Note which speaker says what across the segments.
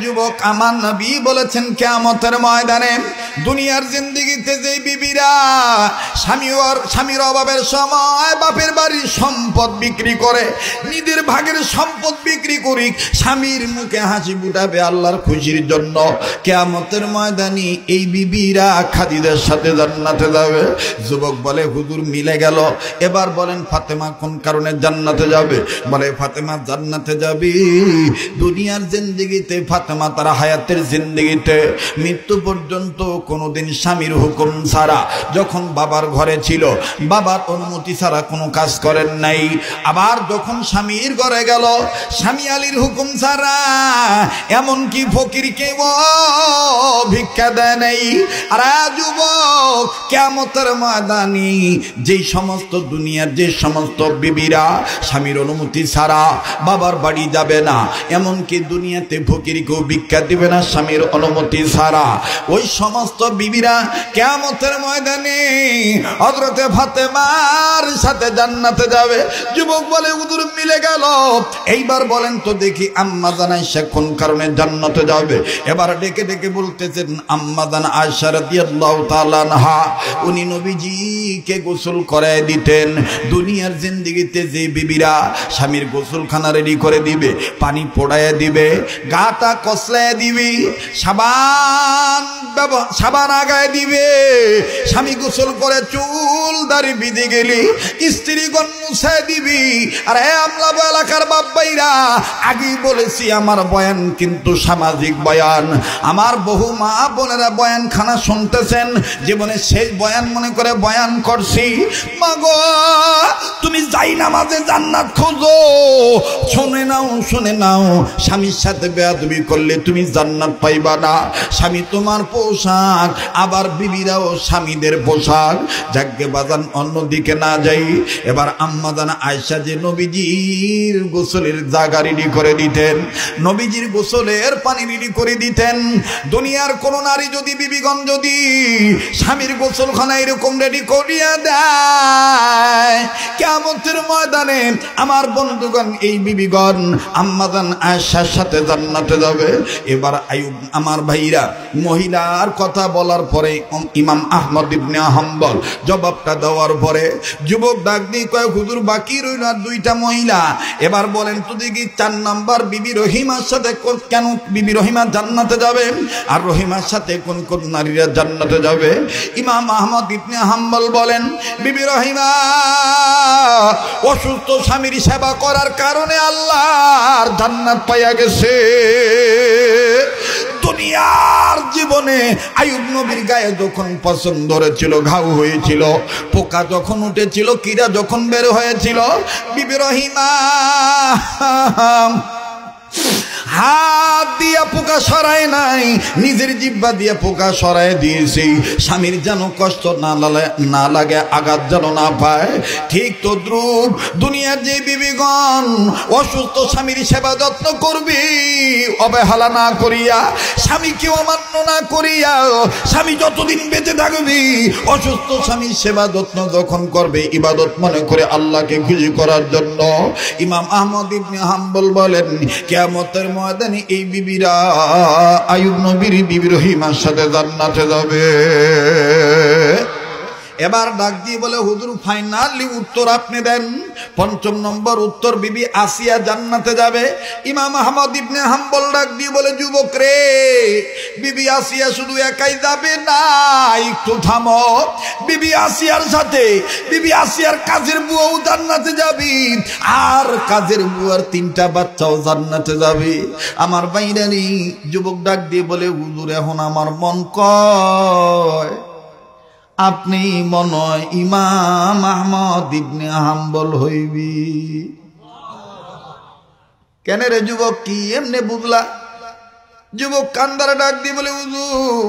Speaker 1: যুবক, আমার নবী বলেছেন কিয়ামতের ময়দানে দুনিয়ার জিন্দেগিতে যে বিবিরা স্বামীর অভাবের সময় বাপের বাড়ির সম্পদ বিক্রি করে, নিজের ভাগের সম্পদ বিক্রি করি, স্বামীর মুখে হাসি ফুটাবে আল্লাহর খুশির জন্য, কিয়ামতের ময়দানে এই বিবিরা খাদিজার সাথে জান্নাতে যাবে। যুবক বলে হুজুর মিলে গেল, এবার বলেন ফাতেমা কোন কারণে জান্নাতে যাবে? বলে ফাতেমা জান্নাতে যাবে দুনিয়ার জিন্দেগিতে ফাতেমা তার হায়াতের জিন্দেগিতে মৃত্যু পর্যন্ত কোনোদিন স্বামীর হুকুম ছাড়া, যখন বাবার ঘরে ছিল বাবার অনুমতি ছাড়া কোনো কাজ করেন নাই। আবার যখন স্বামীর ঘরে গেল স্বামী আলীর হুকুম ছাড়া এমনকি ফকিরকেও ভিক্ষা দেয় নাই। আর যুবক, কিয়ামতের ময়দানে যেই সমস্ত দুনিয়ার যে সমস্ত বিবিরা স্বামীর অনুমতি ছাড়া বাবার বাড়ি যাবে না, এমনকি দুনিয়াতে ফকিরকেও ভিক্ষা দিবে না স্বামীর অনুমতি ছাড়া, ওই সমস্ত বিবিরা কিয়ামতের ময়দানে হযরতে ফাতেমার সাথে জান্নাতে যাবে। যুবক বলে হুজুর মিলে গেল, এইবার বলেন তো দেখি আম্মা জান আয়েশা কোন কারণে জান্নাতে যাবে? এবার ডেকে ডেকে বলতেছেন আম্মা জান আয়েশা রাদিয়াল্লাহু তাআলা আনহা, উনি নবীজিকে গোসল করায় দিতেন। দুনিয়ার জিন্দেগিতে যে বিবিরা স্বামীর গোসলখানা রেডি করে দিবে, পানি পোড়ায় দিবে, গাটা কসলায় দিবে, সাবান আগায় দিবে, স্বামী গোসল করে চুল দাড়ি বিঁধে গেলি স্ত্রীগণ মুছায় দিবি। আর আমরা এলাকার বাপ্পাইরা আগেই বলেছি আমার বয়ান কিন্তু সামাজিক বয়ান। আমার বহু মা বোনেরা বয়ানখানা শুনতেছেন, জীবনে শেষ বয়ান মনে করে বয়ান করছি। মাগো তুমি যাই নামাজে জান্নাত খোঁজো, শুনে নাও স্বামীর সাথে বেয়াদবি করলে তুমি জান্নাত পাইবা না। স্বামী তোমার পোশাক, আবার বিবিরাও স্বামীদের পোশাক। যাকে বাজান অন্যদিকে না যাই, এবার আম্মা জান আয়েশা যে নবীজির গোসলের জায়গা রেডি করে দিতেন, নবীজির গোসলের পানি রেডি করে দিতেন। দুনিয়ার কোন নারী যদি বিবিগণ যদি স্বামীর গোসলখানা এরকম রেডি করিয়া দেয়, কিয়ামতের ময়দানে আমার বন্ধুগণ এই বিবিগণ আম্মা জান আয়েশার সাথে জান্নাতে যাবে। এবার আইয়ুব আমার ভাইরা মহিলার কথা বলার পরে ইমাম আহমদ ইবনে হাম্বল জবাবটা দেওয়ার পরে যুবক ডাক দিয়ে কয় হুজুর বাকি রইল আর দুইটা মহিলা। এবার বলেন তো দেখি 4 নাম্বার বিবি রহিমার সাথে কেন বিবি রহিমা জান্নাতে যাবে, আর রহিমার সাথে কোন কোন নারীরা জান্নাতে যাবে? ইমাম আহমদ ইবনে হাম্বল বলেন বিবি রহিমা অসুস্থ স্বামীর সেবা করার কারণে আল্লাহর জান্নাত পাইয়া গেছে। দুনিয়ার জীবনে আইয়ুব নবীর গায়ে যখন পছন্দ ধরেছিল, ঘাউ হয়েছিল, পোকা যখন উঠেছিল, কীরা যখন বের হয়েছিল, বিবি রহিমা হাত দিয়া পোকা সরায় নাই, নিজের জিহ্বা দিয়া পোকা সরায় দিয়েছি, স্বামীর যেন কষ্ট না লাগে, আঘাত যেন না পায়। ঠিক তদ্রুপ দুনিয়ার যে বিবিগণ অসুস্থ স্বামীর সেবা যত্ন করবি অবহেলা না করিয়া, স্বামীকে অমান্য না করিয়া, স্বামী যতদিন বেঁচে থাকবি অসুস্থ স্বামীর সেবা যত্ন যখন করবে ইবাদত মনে করে আল্লাহকে খুশি করার জন্য। ইমাম আহমদ ইবনে হাম্বল বলেন কিয়ামতের ময়দানে এই বিবিরা আইয়ুব নবীর বিবি রহিমার সাথে জান্নাতে যাবে। এবার ডাক দিয়ে বলে হুজুর ফাইনালি উত্তর আপনি দেন। 5 নম্বর উত্তর বিবি আসিয়া জান্নাতে যাবে। ইমাম আহমদ ইবনে হাম্বল ডাক দিয়ে বলে যুবক রে, বিবি আসিয়া শুধু একাই যাবে না, একটু থামো। বিবি আসিয়ার সাথে বিবি আসিয়ার কাজের বুয়াও জান্নাতে যাবে, আর কাজের বুয়ার 3টা বাচ্চাও জান্নাতে যাবে। আমার বাইরানি যুবক ডাক দিয়ে বলে হুজুর এখন আমার মন কয় আপনি মনে হয় ইমাম আহমদ ইবনে হাম্বল হইবি। কেন রে যুবক, কি এমনি বুঝলা? যুবক কান্দারে ডাক দিয়ে বলে হুজুর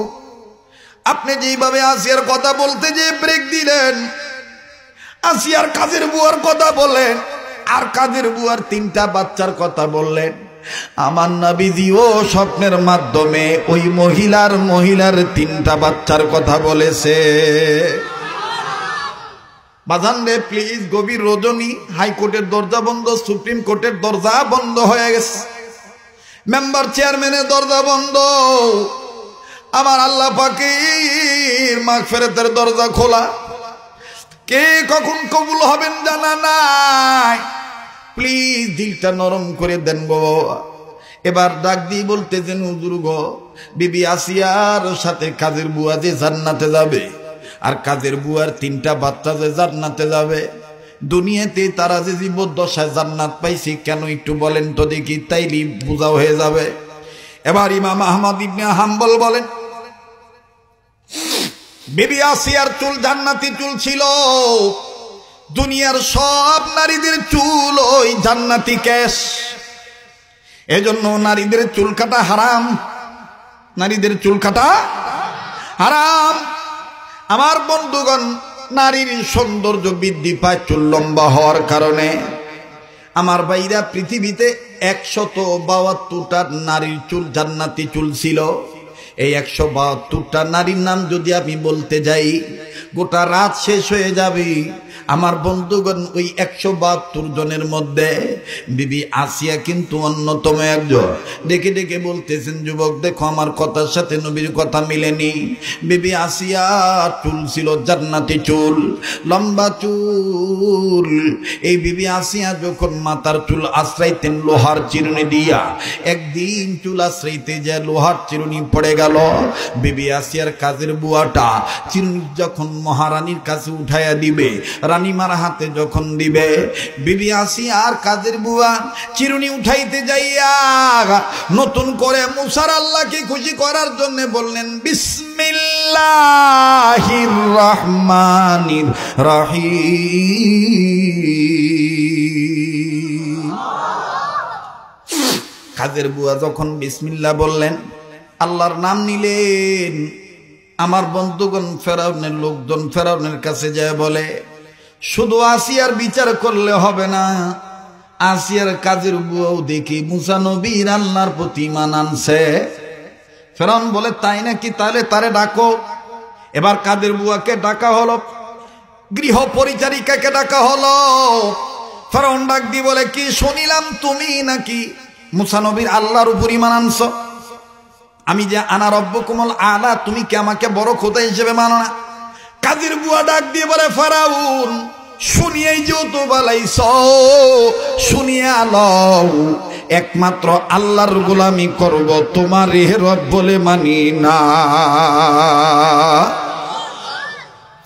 Speaker 1: আপনি যেইভাবে আসিয়ার কথা বলতে যে ব্রেক দিলেন, আসিয়ার কাজের বুয়ার কথা বললেন, আর কাজের বুয়ার 3টা বাচ্চার কথা বললেন, আমার নবীজিও স্বপ্নের মাধ্যমে ওই মহিলার 3টা বাচ্চার কথা বলেছে। বাজান রে প্লিজ, গভীর রজনী, হাইকোর্টের দরজা বন্ধ, সুপ্রিম কোর্টের দরজা বন্ধ হয়ে গেছে। মেম্বার চেয়ারম্যানের দরজা বন্ধ, আমার আল্লাহ পাকের মাগফিরাতের দরজা খোলা। কে কখন কবুল হবেন জানা নাই। প্লিজ দিলটা নরম করে দেন গো। এবার ডাক দিয়ে বলতেছেন, হুজুর গো, বিবি আসিয়ার সাথে কাজের বুয়া যে জান্নাতে যাবে, আর কাজের বুয়ার 3টা বাচ্চা যে জান্নাতে যাবে, দুনিয়াতে তারা যে জীবদ্দশায় জান্নাত পাইছে কেন একটু বলেন তো দেখি, তাইলে বোঝা হয়ে যাবে। এবার ইমাম আহমদ ইবনে হাম্বল বলেন, বিবি আসিয়ার চুল জান্নাতি চুল ছিল। দুনিয়ার সব নারীদের চুল ওই জান্নাতি কেশ, এজন্য নারীদের চুল কাটা হারাম। নারীদের চুল কাটা হারাম। আমার বন্ধুগণ, নারীর সৌন্দর্য বৃদ্ধি পায় চুল লম্বা হওয়ার কারণে। আমার ভাইরা, পৃথিবীতে 172টা নারীর চুল জান্নাতি চুল ছিল। এই 172টা নারীর নাম যদি আমি বলতে যাই, গোটা রাত শেষ হয়ে যাবে। আমার বন্ধুগণ, ওই 172 জনের মধ্যে বিবি আসিয়া কিন্তু অন্যতম একজন। ডেকে ডেকে বলতেছেন, যুবক দেখো, আমার কথার সাথে নবীর কথা মিলেনি। বিবি আসিয়া চুল ছিল জান্নাতি চুল, লম্বা চুল। এই বিবি আসিয়া যখন মাথার চুল আশ্রাইতেন লোহার চিরুনি দিয়া, একদিন চুল আশ্রাইতে যায় লোহার চিরুনি পড়ে গেল। বিবি আসিয়ার কাজের বুয়াটা চিরুনি যখন মহারানীর কাছে উঠাইয়া দিবে, রানীমার হাতে যখন দিবে, বিবি আসিয়ার কাজের বুয়া চিরুনি উঠাইতে যাইয়া নতুন করে মুসার আল্লাহকে খুশি করার জন্য বললেন, বিসমিল্লাহির রহমানির রহিম। কাজের বুয়া যখন বিসমিল্লাহ বললেন, আল্লাহর নাম নিলেন, আমার বন্ধুগণ, ফেরাউনের লোকজন ফেরাউনের কাছে যায় বলে, শুধু আসিয়ার বিচার করলে হবে না, আসিয়ার কাজের বুয়াও দেখি মুসা নবীর আল্লাহর প্রতি ঈমান আনছে। ফেরাউন বলে, তাই নাকি? তাহলে তারে ডাকো। এবার কাজের বুয়াকে ডাকা হলো, গৃহ পরিচারিকাকে ডাকা হলো। ফেরাউন ডাক দিয়ে বলে, কি শুনিলাম তুমি নাকি মুসা নবীর আল্লাহর উপর ঈমান আনছো? আমি যে আনা রব্বুকুমুল আলা, তুমি কি আমাকে বড় খোদা হিসেবে মানো না? কাজের বুয়া ডাক দিয়ে বলে, ফেরাউন, শুনিয়েই যেহেতু বালাইছ, শুনিয়ে লও, একমাত্র আল্লাহর গোলামি করব, তোমার রব বলে মানি না।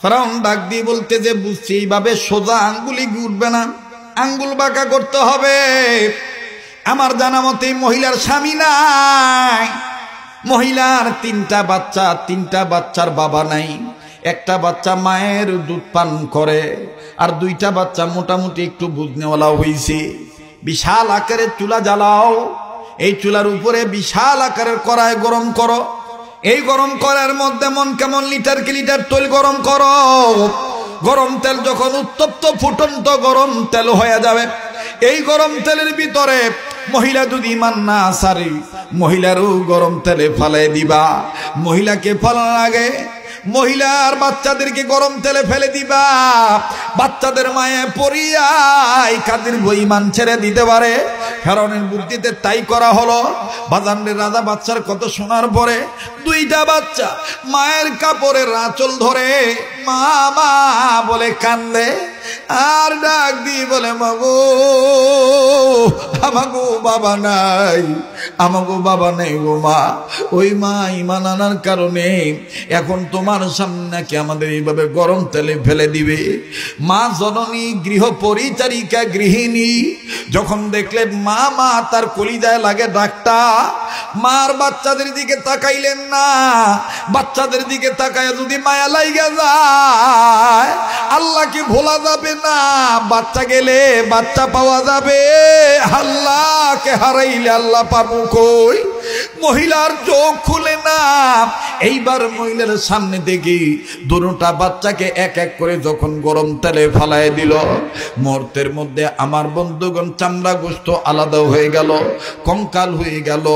Speaker 1: ফেরাউন ডাক দিয়ে বলতে যে, বুঝছি, এইভাবে সোজা আঙ্গুলি উঠবে না, আঙ্গুল বাঁকা করতে হবে। আমার জানা মতে মহিলার স্বামী নাই, মহিলার 3টা বাচ্চা, 3টা বাচ্চার বাবা নাই। একটা বাচ্চা মায়ের দুধ পান করে, আর 2টা বাচ্চা মোটামুটি একটু বুঝনেওয়ালা হয়েছে। বিশাল আকারের চুলা জ্বালাও, এই চুলার উপরে বিশাল আকারের কড়াই গরম করো। এই গরম করার মধ্যে মন কেমন লিটার কি লিটার তেল গরম করো। গরম তেল যখন উত্তপ্ত ফুটন্ত গরম তেল হয়ে যাবে, এই গরম তেলের ভিতরে মহিলা যদি ঈমান না সারি, মহিলারও গরম তেলে ফালাই দিবা। মহিলাকে ফালানোর আগে মহিলার বাচ্চাদেরকে গরম তেলে ফেলে দিবা। বাচ্চাদের মায়ে পড়িয়াই কাদের ঈমান ছেড়ে দিতে পারে। ফেরাউনের বুদ্ধিতে তাই করা হলো। বাজানের রাজা বাচ্চার কত শোনার পরে 2টা বাচ্চা মায়ের কাপড়ের আঁচল ধরে মা মা বলে কান্দে, আর ডাক দিয়ে বলে, মাগো, আমাগো বাবা নাই, আমাগো বাবা নেই গো মা। ওই মা ঈমান আনার কারণে এখন তোমার সামনে নাকি আমাদের এইভাবে গরম তেলে ফেলে দিবে। মা জননী, গৃহ পরিচারিকা, গৃহিণী যখন দেখলেন মা মা তার কলিজায় লাগে ডাকটা, মার বাচ্চাদের দিকে তাকাইলেন না। বাচ্চাদের দিকে তাকায় যদি মায়া লাইগা যায়, আল্লাহকে ভোলা যাবে না। বাচ্চা গেলে বাচ্চা পাওয়া যাবে, আল্লাহকে হারাইলে আল্লাহ পাবো কই? মহিলার চোখ খুলে না। এইবার মহিলার সামনে দেখি দুটা বাচ্চাকে এক এক করে যখন গরম তেলে ফালায় দিল, মুহূর্তের মধ্যে আমার বন্ধুগণ চামড়া গোশত আলাদা হয়ে গেল, কঙ্কাল হয়ে গেল।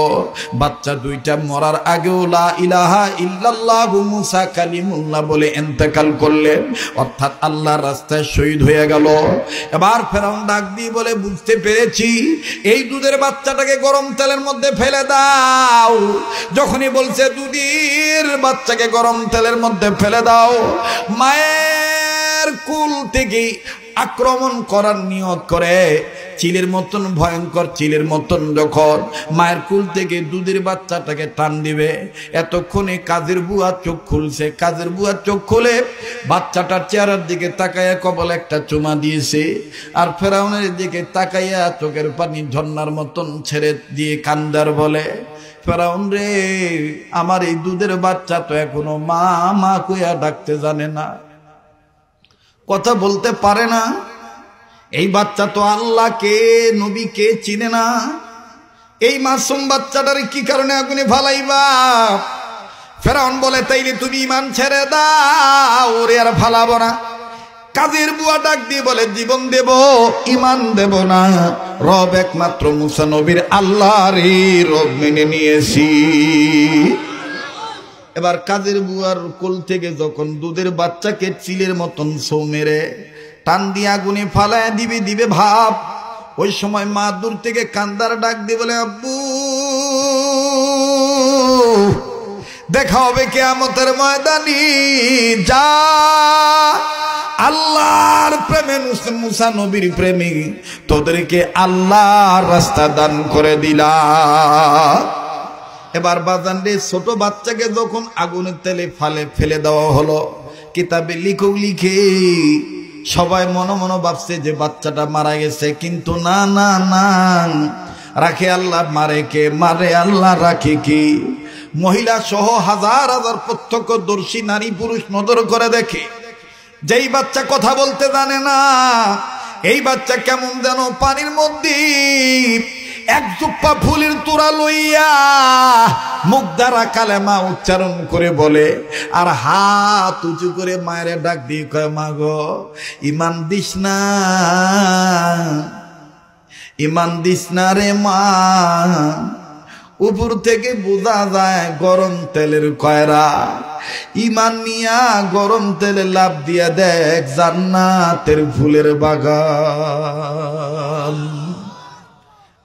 Speaker 1: বাচ্চা দুইটা মরার আগেও লা ইলাহা ইল্লাল্লাহু মুসা কালিমুল্লাহ বলে ইন্তেকাল করলেন, অর্থাৎ আল্লাহর রাস্তায় শহীদ হয়ে গেল। এবার ফেরাউন ডাক দিয়ে বলে, বুঝতে পেরেছি, এই দুধের বাচ্চাটাকে গরম তেলের মধ্যে ফেলে দাও। যখনই বলছে দুধের বাচ্চাকে গরম তেলের মধ্যে ফেলে দাও, মায়ের কুল থেকে আক্রমণ করার নিয়ত করে চিলের মতন, ভয়ঙ্কর চিলের মতন যখন মায়ের কুল থেকে দুধের বাচ্চাটাকে টান দিবে, এতক্ষণে কাজের বুয়া চোখ খুলছে। কাজের বুয়া চোখ খুলে বাচ্চাটার চেহারার দিকে তাকাইয়া কপালে একটা চুমা দিয়েছে, আর ফেরাউনের দিকে তাকাইয়া চোখের পানি ঝর্ণার মতন ছেড়ে দিয়ে কান্দার বলে, ফেরাউন রে, আমার এই দুধের বাচ্চা তো এখনো মা মা কইয়া ডাকতে জানে না, কথা বলতে পারে না। এই বাচ্চা তো আল্লাহকে নবীকে চিনে না। এই মাসুম বাচ্চাটার কি কারণে আগুনে ফালাইবা? ফেরাউন বলে, তাইলে তুমি ঈমান ছেড়ে দাও, ওরে আর ফালাবো না। কাজের বুয়া ডাক দিয়ে বলে, জীবন দেব, ঈমান দেব না। রব একমাত্র মুসা নবীর আল্লাহরই রব মেনে নিয়েছি। এবার কাজের বুয়ার কোল থেকে যখন দুধের বাচ্চাকে চিলের মতন ছৌ মেরে টান দিয়ে আগুনে ফালায় দিবে ভাব, ওই সময় মা দূর থেকে কান্দার ডাক দিয়ে বলে, আব্বু দেখা হবে কিয়ামতের ময়দানে, যা আল্লাহর প্রেমে, মুসা নবীর প্রেমে তোদেরকে আল্লাহর রাস্তা দান করে দিলা। এবার বাজান রে, ছোট বাচ্চাকে যখন আগুনের তেলে ফেলে দেওয়া হলো, কিতাবে লিখে সবাই মনে মনে ভাবছে যে বাচ্চাটা মারা গেছে, কিন্তু না না না, রাখে আল্লাহ, মারে কে? মারে আল্লাহ, রাখে কি? মহিলা সহ হাজার হাজার প্রত্যক্ষদর্শী নারী পুরুষ নজর করে দেখে, যেই বাচ্চা কথা বলতে জানে না, এই বাচ্চা কেমন যেন পানির মধ্যে এক জুপ্পা ফুলের তোড়া লইয়া মুখ দ্বারা কালেমা উচ্চারণ করে বলে, আর হাত উঁচু করে মায়ের ডাক দিয়ে কয়, মা গো, ঈমান দিস না, ঈমান দিস না রে মা। উপর থেকে বোঝা যায় গরম তেলের কয়রা, ঈমান নিয়া গরম তেলে লাভ দিয়া দেখ জান্নাতের ফুলের বাগান।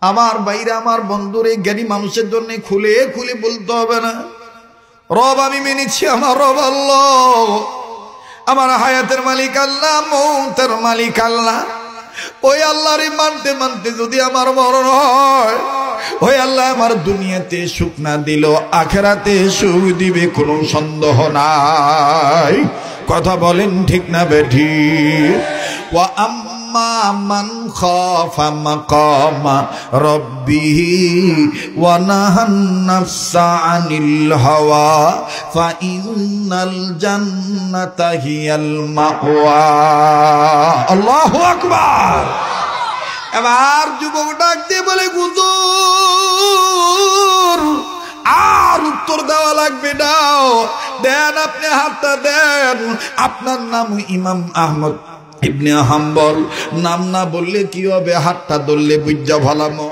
Speaker 1: আমার বাইরে, আমার বন্ধুরে, জ্ঞানী মানুষের জন্য খুলে খুলে বলতে হবে না, রব আমি মেনেছি, আমার রব আল্লাহ, আমার হায়াতের মালিক আল্লাহ, মৌতের মালিক আল্লাহ। ওই আল্লাহরে মানতে মানতে যদি আমার মরণ হয়, ওই আল্লাহ আমার দুনিয়াতে সুখ না দিল, আখেরাতে সুখ দিবে, কোনো সন্দেহ নাই। কথা বলেন ঠিক না বেঠি? ওয়া আম্মা মান খাফা মাকামা রাব্বিহি ওয়া নাহান নাফসা আনিল হাওয়া ফা ইন্নাল জান্নাতা হিয়াল মাওয়া। আল্লাহু আকবার। এবার যুবক ডাক দিয়ে বলে, হুজুর আর উত্তর দেওয়া লাগবে না, দেন, আপনি হাতটা দেন। আপনার নাম ইমাম আহমদ ইবনে হাম্বল, নাম না বললে কি হবে, হাতটা ধরলে বুঝা ভালামো।